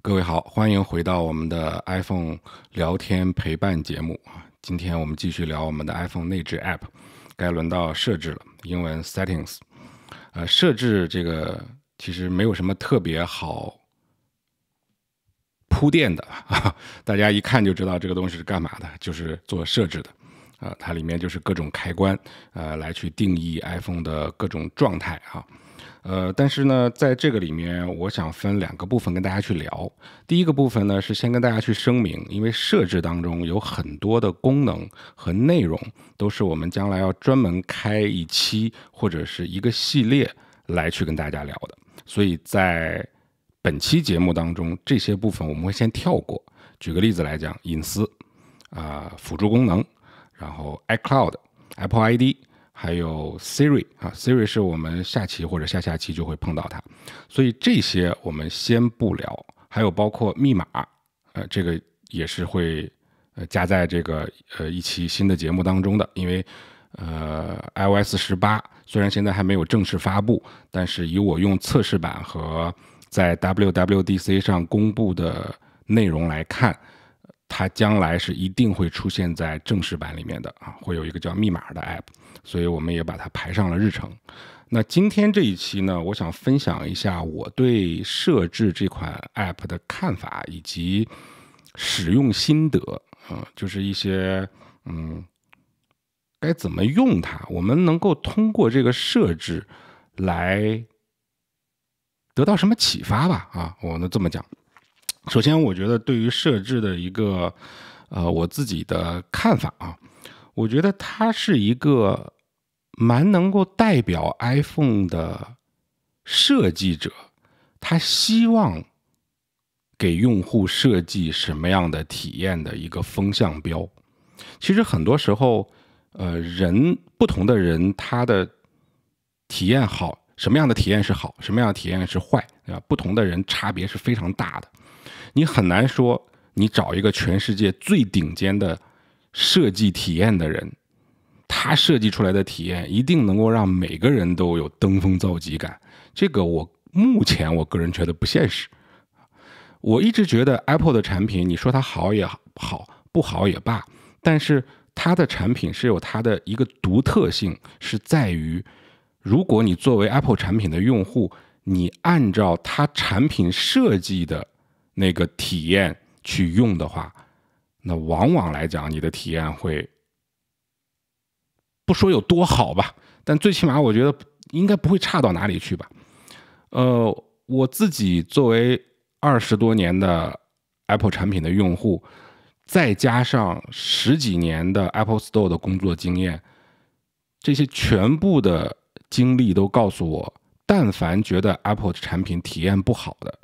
各位好，欢迎回到我们的 iPhone 聊天陪伴节目啊！今天我们继续聊我们的 iPhone 内置 App， 该轮到设置了，英文 Settings。设置这个其实没有什么特别好铺垫的啊，大家一看就知道这个东西是干嘛的，就是做设置的。它里面就是各种开关，来去定义 iPhone 的各种状态啊。但是呢，在这个里面，我想分两个部分跟大家去聊。第一个部分呢，是先跟大家去声明，因为设置当中有很多的功能和内容，都是我们将来要专门开一期或者是一个系列来去跟大家聊的。所以在本期节目当中，这些部分我们会先跳过。举个例子来讲，隐私辅助功能，然后 iCloud、Apple ID。还有 Siri 啊 ，Siri 是我们下期或者下下期就会碰到它，所以这些我们先不聊。还有包括密码，这个也是会加在这个一期新的节目当中的，因为iOS 18虽然现在还没有正式发布，但是以我用测试版和在 WWDC 上公布的内容来看，它将来是一定会出现在正式版里面的啊，会有一个叫密码的 app， 所以我们也把它排上了日程。那今天这一期呢，我想分享一下我对设置这款 app 的看法以及使用心得就是一些该怎么用它，我们能够通过这个设置来得到什么启发吧啊，我能这么讲。首先我觉得对于设置的一个我自己的看法啊，我觉得它是一个蛮能够代表 iPhone 的设计者，他希望给用户设计什么样的体验的一个风向标。其实很多时候不同的人他的体验好，什么样的体验是好，什么样的体验是坏，对吧？不同的人差别是非常大的。你很难说你找一个全世界最顶尖的设计体验的人，他设计出来的体验一定能够让每个人都有登峰造极感，这个目前我个人觉得不现实。我一直觉得 Apple 的产品，你说它好也好，不好也罢，但是它的产品是有它的一个独特性，是在于如果你作为 Apple 产品的用户，你按照它产品设计的那个体验去用的话，那往往来讲你的体验会不说有多好吧，但最起码我觉得应该不会差到哪里去吧。我自己作为20多年的 Apple 产品的用户，再加上10几年的 Apple Store 的工作经验，这些全部的经历都告诉我，但凡觉得 Apple 产品体验不好的，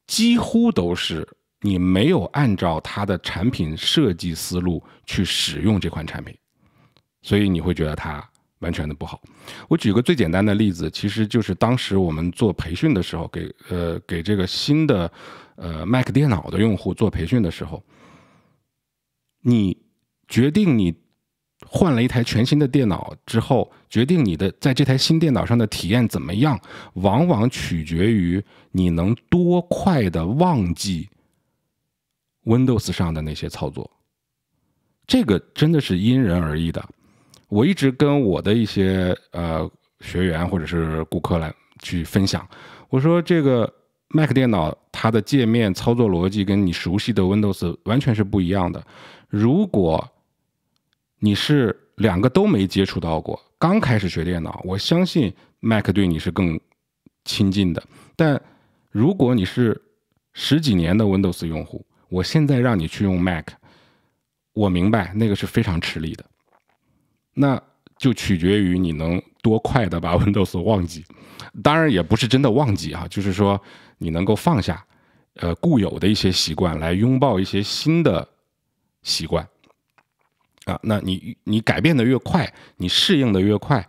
几乎都是你没有按照它的产品设计思路去使用这款产品，所以你会觉得它完全的不好。我举个最简单的例子，其实就是当时我们做培训的时候，给这个新的Mac 电脑的用户做培训的时候，你决定你换了一台全新的电脑之后，决定你的在这台新电脑上的体验怎么样，往往取决于你能多快的忘记 Windows 上的那些操作。这个真的是因人而异的。我一直跟我的一些学员或者是顾客来去分享，我说这个 Mac 电脑它的界面操作逻辑跟你熟悉的 Windows 完全是不一样的。如果你是两个都没接触到过，刚开始学电脑，我相信 Mac 对你是更亲近的。但如果你是10几年的 Windows 用户，我现在让你去用 Mac， 我明白那个是非常吃力的。那就取决于你能多快的把 Windows 忘记，当然也不是真的忘记啊，就是说你能够放下固有的一些习惯，来拥抱一些新的习惯啊。那你改变的越快，你适应的越快，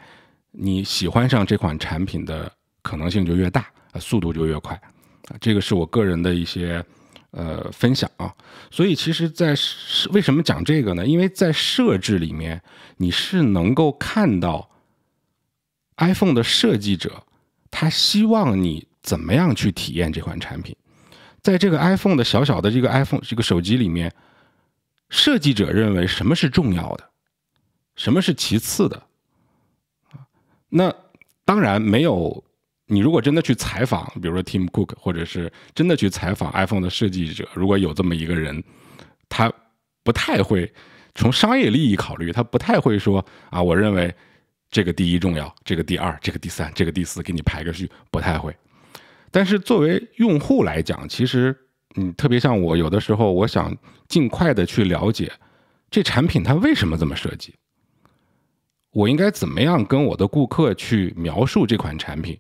你喜欢上这款产品的可能性就越大，速度就越快啊。这个是我个人的一些分享啊。所以其实为什么讲这个呢？因为在设置里面，你是能够看到 iPhone 的设计者他希望你怎么样去体验这款产品。在这个 iPhone 的小小的这个 iPhone 这个手机里面，设计者认为什么是重要的，什么是其次的。那当然没有，你如果真的去采访，比如说 Tim Cook， 或者是真的去采访 iPhone 的设计者，如果有这么一个人，他不太会从商业利益考虑，他不太会说啊，我认为这个第一重要，这个第二，这个第三，这个第四，给你排个序，不太会。但是作为用户来讲，其实特别像我，有的时候我想尽快的去了解这产品它为什么这么设计，我应该怎么样跟我的顾客去描述这款产品，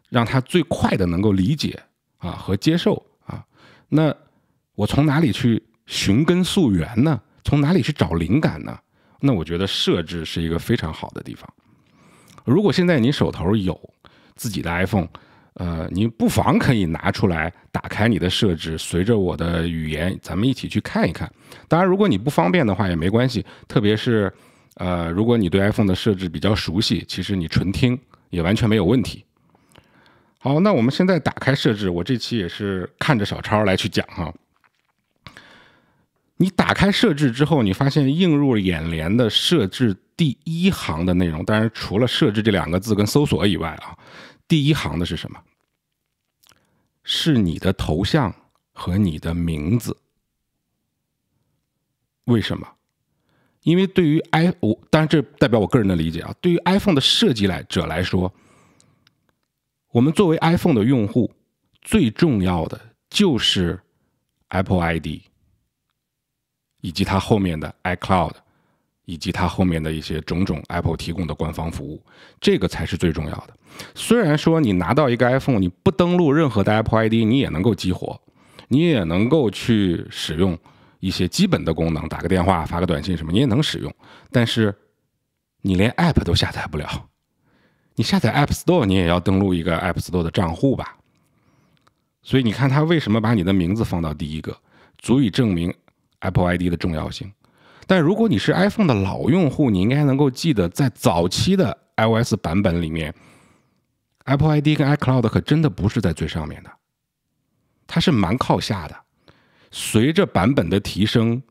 让他最快的能够理解和接受啊。那我从哪里去寻根溯源呢？从哪里去找灵感呢？那我觉得设置是一个非常好的地方。如果现在你手头有自己的 iPhone，你不妨可以拿出来，打开你的设置，随着我的语言，咱们一起去看一看。当然，如果你不方便的话也没关系，特别是如果你对 iPhone 的设置比较熟悉，其实你纯听也完全没有问题。好，那我们现在打开设置，我这期也是看着小抄来去讲哈。你打开设置之后，你发现映入眼帘的设置第一行的内容，当然除了设置这2个字跟搜索以外第一行的是什么？是你的头像和你的名字。为什么？因为对于当然这代表我个人的理解对于 iPhone 的设计者来说，我们作为 iPhone 的用户，最重要的就是 Apple ID， 以及它后面的 iCloud， 以及它后面的一些种种 Apple 提供的官方服务，这个才是最重要的。虽然说你拿到一个 iPhone， 你不登录任何的 Apple ID， 你也能够激活，你也能够去使用一些基本的功能，打个电话、发个短信什么，你也能使用。但是你连 App 都下载不了，你下载 App Store 你也要登录一个 App Store 的账户吧。所以你看他为什么把你的名字放到第一个，足以证明 Apple ID 的重要性。但如果你是 iPhone 的老用户，你应该能够记得，在早期的 iOS 版本里面， Apple ID 跟 iCloud 可真的不是在最上面的，它是蛮靠下的。随着版本的提升，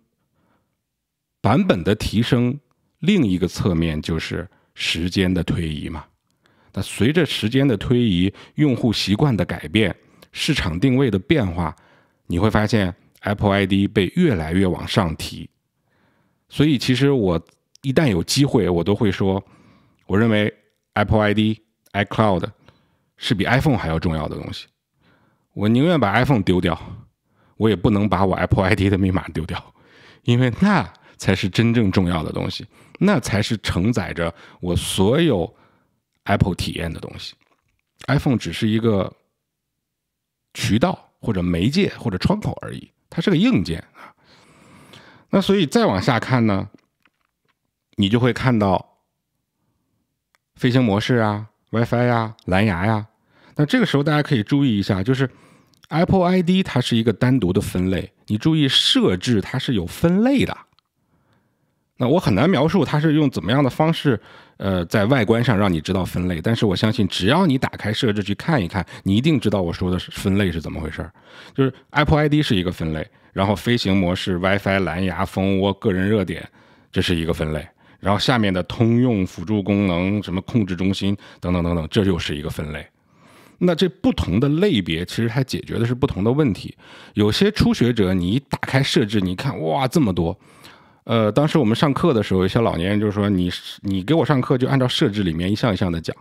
另一个侧面就是时间的推移嘛。那随着时间的推移，用户习惯的改变，市场定位的变化，你会发现 Apple ID 被越来越往上提。所以其实我一旦有机会，我都会说，我认为 Apple ID、iCloud 是比 iPhone 还要重要的东西。我宁愿把 iPhone 丢掉，我也不能把我 Apple ID 的密码丢掉，因为那才是真正重要的东西，那才是承载着我所有 Apple 体验的东西。iPhone 只是一个渠道或者媒介或者窗口而已，它是个硬件那所以再往下看呢，你就会看到飞行模式WiFi 蓝牙那这个时候大家可以注意一下，就是 Apple ID 它是一个单独的分类，你注意设置它是有分类的。那我很难描述它是用怎么样的方式在外观上让你知道分类，但是我相信只要你打开设置去看一看，你一定知道我说的分类是怎么回事。就是 Apple ID 是一个分类，然后飞行模式、WiFi、蓝牙、蜂窝、个人热点，这是一个分类，然后下面的通用、辅助功能、什么控制中心等等等等，这又是一个分类。那这不同的类别其实它解决的是不同的问题。有些初学者你一打开设置，你看哇这么多，当时我们上课的时候，有些老年人就说你给我上课就按照设置里面一项一项的讲。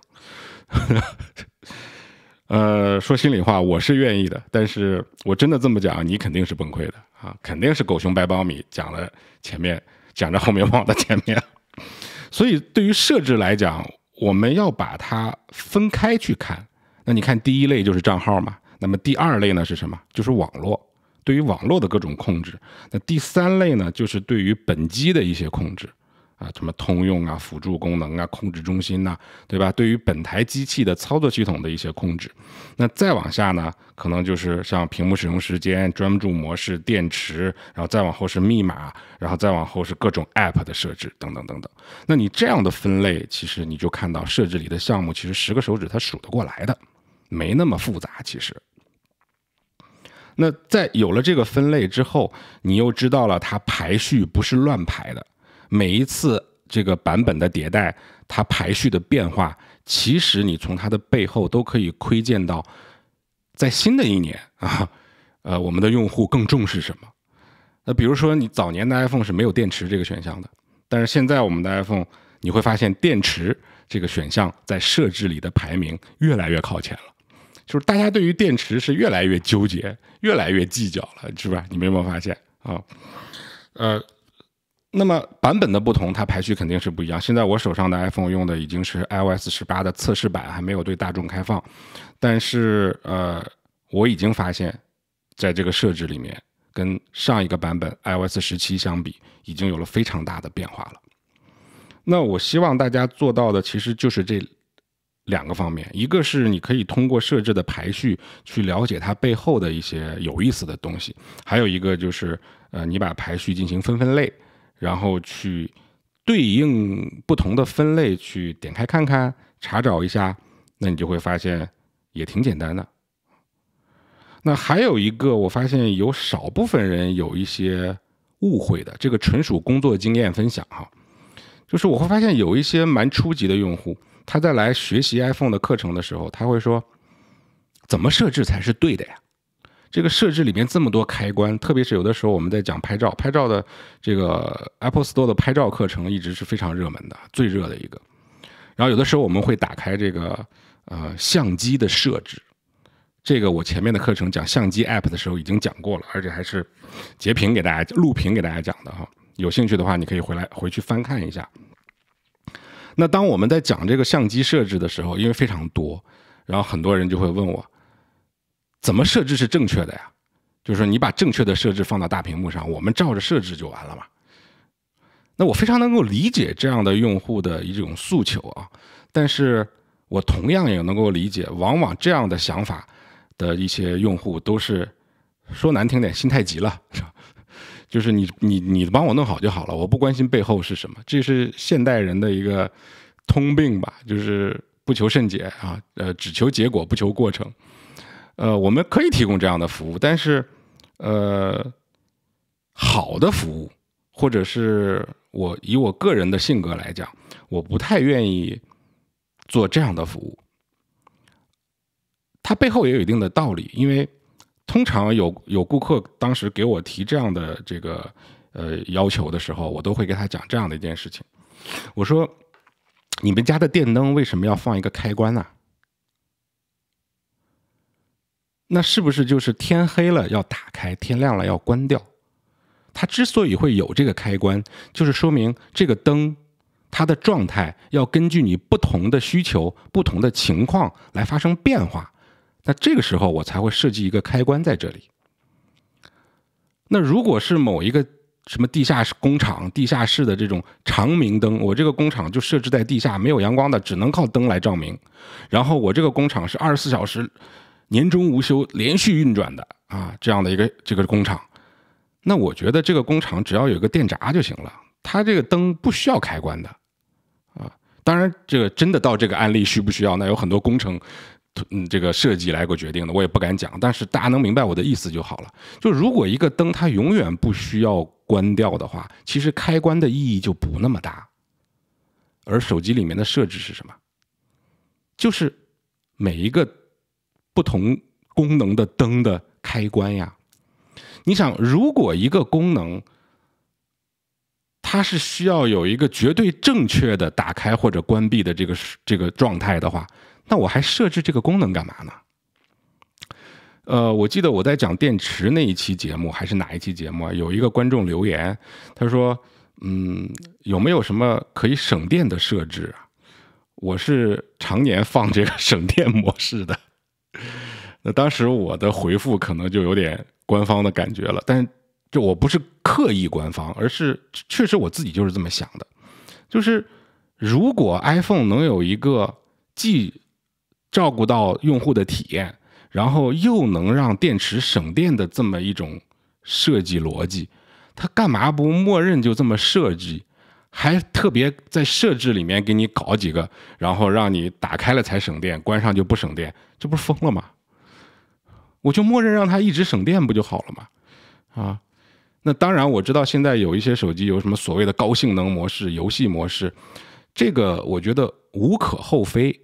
说心里话，我是愿意的，但是我真的这么讲，你肯定是崩溃的肯定是狗熊掰苞米，讲了前面，讲着后面忘了前面。所以对于设置来讲，我们要把它分开去看。那你看第一类就是账号嘛，那么第二类呢是什么？就是网络，对于网络的各种控制。那第三类呢，就是对于本机的一些控制什么通用辅助功能控制中心对吧？对于本台机器的操作系统的一些控制。那再往下呢，可能就是像屏幕使用时间、专注模式、电池，然后再往后是密码，然后再往后是各种 App 的设置等等等等。那你这样的分类，其实你就看到设置里的项目，其实10个手指它数得过来的，没那么复杂其实。那在有了这个分类之后，你又知道了它排序不是乱排的，每一次这个版本的迭代，它排序的变化，其实你从它的背后都可以窥见到，在新的一年啊，我们的用户更重视什么。那比如说你早年的 iPhone 是没有电池这个选项的，但是现在我们的 iPhone 你会发现电池这个选项在设置里的排名越来越靠前了。就是大家对于电池是越来越纠结，越来越计较了，是吧？你们有没有发现啊？那么版本的不同，它排序肯定是不一样。现在我手上的 iPhone 用的已经是 iOS 18的测试版，还没有对大众开放。但是我已经发现，在这个设置里面，跟上一个版本 iOS 17相比，已经有了非常大的变化了。那我希望大家做到的其实就是这两个方面，一个是你可以通过设置的排序去了解它背后的一些有意思的东西，还有一个就是你把排序进行分类，然后去对应不同的分类去点开看看，查找一下，那你就会发现也挺简单的。那还有一个我发现有少部分人有一些误会的，这个纯属工作经验分享哈，就是我会发现有一些蛮初级的用户，他在来学习 iPhone 的课程的时候，他会说怎么设置才是对的呀？这个设置里面这么多开关，特别是有的时候我们在讲拍照的这个 Apple Store 的拍照课程一直是非常热门的，最热的一个。然后有的时候我们会打开这个相机的设置，这个我前面的课程讲相机 App 的时候已经讲过了，而且还是截屏给大家录屏给大家讲的哈。有兴趣的话，你可以回去翻看一下。那当我们在讲这个相机设置的时候，因为非常多，然后很多人就会问我，怎么设置是正确的呀？就是说你把正确的设置放到大屏幕上，我们照着设置就完了嘛。那我非常能够理解这样的用户的一种诉求啊，但是我同样也能够理解，往往这样的想法的一些用户都是说难听点，心太急了。就是你帮我弄好就好了，我不关心背后是什么，这是现代人的一个通病吧，就是不求甚解啊，只求结果不求过程。我们可以提供这样的服务，但是好的服务，或者是以我个人的性格来讲，我不太愿意做这样的服务。它背后也有一定的道理，因为通常有顾客当时给我提这样的这个要求的时候，我都会给他讲这样的一件事情。我说，你们家的电灯为什么要放一个开关呢？那是不是就是天黑了要打开，天亮了要关掉？它之所以会有这个开关，就是说明这个灯它的状态要根据你不同的需求、不同的情况来发生变化。那这个时候我才会设计一个开关在这里。那如果是某一个什么地下室工厂、地下室的这种长明灯，我这个工厂就设置在地下，没有阳光的，只能靠灯来照明。然后我这个工厂是24小时年中无休连续运转的啊，这样的一个这个工厂，那我觉得这个工厂只要有个电闸就行了，它这个灯不需要开关的啊。当然，这个真的到这个案例需不需要，那有很多工程这个设计来过决定的，我也不敢讲。但是大家能明白我的意思就好了。就如果一个灯它永远不需要关掉的话，其实开关的意义就不那么大。而手机里面的设置是什么？就是每一个不同功能的灯的开关呀。你想，如果一个功能它是需要有一个绝对正确的打开或者关闭的这个状态的话，那我还设置这个功能干嘛呢？我记得我在讲电池那一期节目还是哪一期节目啊，有一个观众留言，他说有没有什么可以省电的设置啊？我是常年放这个省电模式的。那当时我的回复可能就有点官方的感觉了，但是这我不是刻意官方，而是确实我自己就是这么想的。就是如果 iPhone 能有一个既照顾到用户的体验，然后又能让电池省电的这么一种设计逻辑，它干嘛不默认就这么设计，还特别在设置里面给你搞几个，然后让你打开了才省电，关上就不省电，这不是疯了吗？我就默认让它一直省电不就好了吗？啊，那当然我知道现在有一些手机有什么所谓的高性能模式、游戏模式，这个我觉得无可厚非。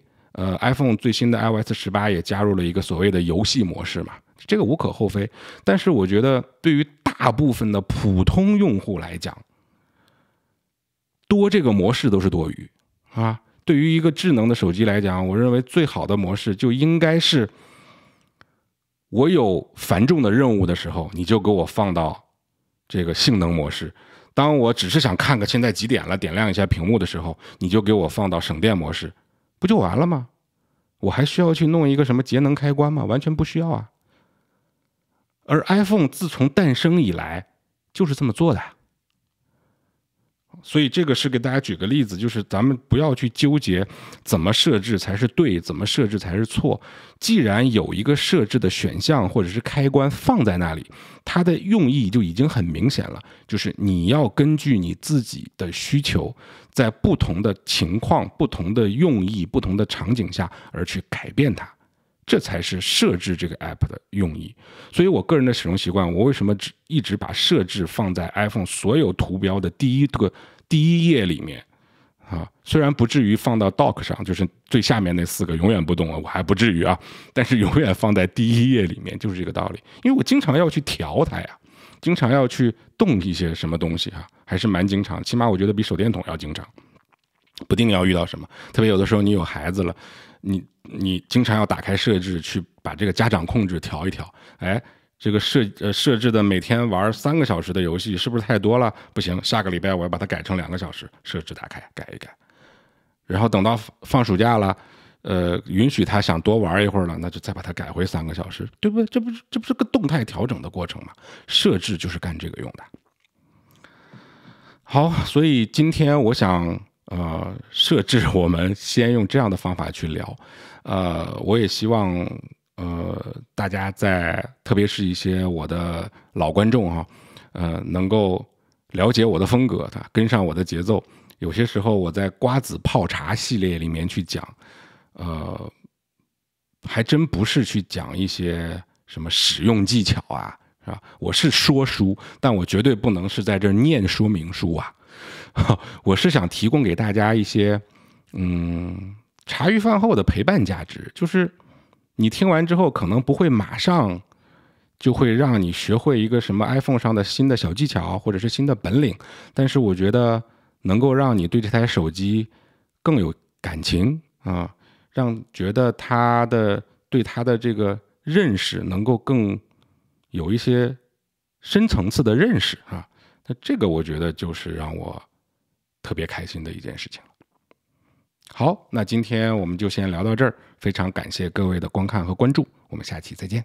iPhone 最新的 iOS18也加入了一个所谓的游戏模式嘛，这个无可厚非。但是我觉得对于大部分的普通用户来讲，多这个模式都是多余啊。对于一个智能的手机来讲，我认为最好的模式就应该是，我有繁重的任务的时候，你就给我放到这个性能模式；当我只是想看个现在几点了，点亮一下屏幕的时候，你就给我放到省电模式，不就完了吗？我还需要去弄一个什么节能开关吗？完全不需要啊。而 iPhone 自从诞生以来就是这么做的。所以这个是给大家举个例子，就是咱们不要去纠结怎么设置才是对，怎么设置才是错。既然有一个设置的选项或者是开关放在那里，它的用意就已经很明显了，就是你要根据你自己的需求，在不同的情况、不同的用意、不同的场景下而去改变它。这才是设置这个 app 的用意。所以我个人的使用习惯，我为什么一直把设置放在 iPhone 所有图标的第一页里面啊？虽然不至于放到 Dock 上，就是最下面那4个永远不动了，我还不至于啊，但是永远放在第一页里面，就是这个道理。因为我经常要去调它呀，经常要去动一些什么东西啊，还是蛮经常，起码我觉得比手电筒要经常。不定要遇到什么，特别有的时候你有孩子了，你经常要打开设置去把这个家长控制调一调，哎，这个设置的每天玩3个小时的游戏是不是太多了？不行，下个礼拜我要把它改成2个小时，设置打开改一改，然后等到放暑假了，允许他想多玩一会儿了，那就再把它改回3个小时，对不对？这不是个动态调整的过程吗？设置就是干这个用的。好，所以今天我想设置我们先用这样的方法去聊，我也希望大家特别是一些我的老观众哈，能够了解我的风格，跟上我的节奏。有些时候我在瓜子泡茶系列里面去讲，还真不是去讲一些什么使用技巧啊，是吧？我是说书，但我绝对不能是在这念说明书啊。我是想提供给大家一些茶余饭后的陪伴价值，就是你听完之后可能不会马上就会让你学会一个什么 iPhone 上的新的小技巧或者是新的本领，但是我觉得能够让你对这台手机更有感情啊，让觉得对它的这个认识能够更有一些深层次的认识啊，那这个我觉得就是让我特别开心的一件事情了。好，那今天我们就先聊到这儿，非常感谢各位的观看和关注，我们下期再见。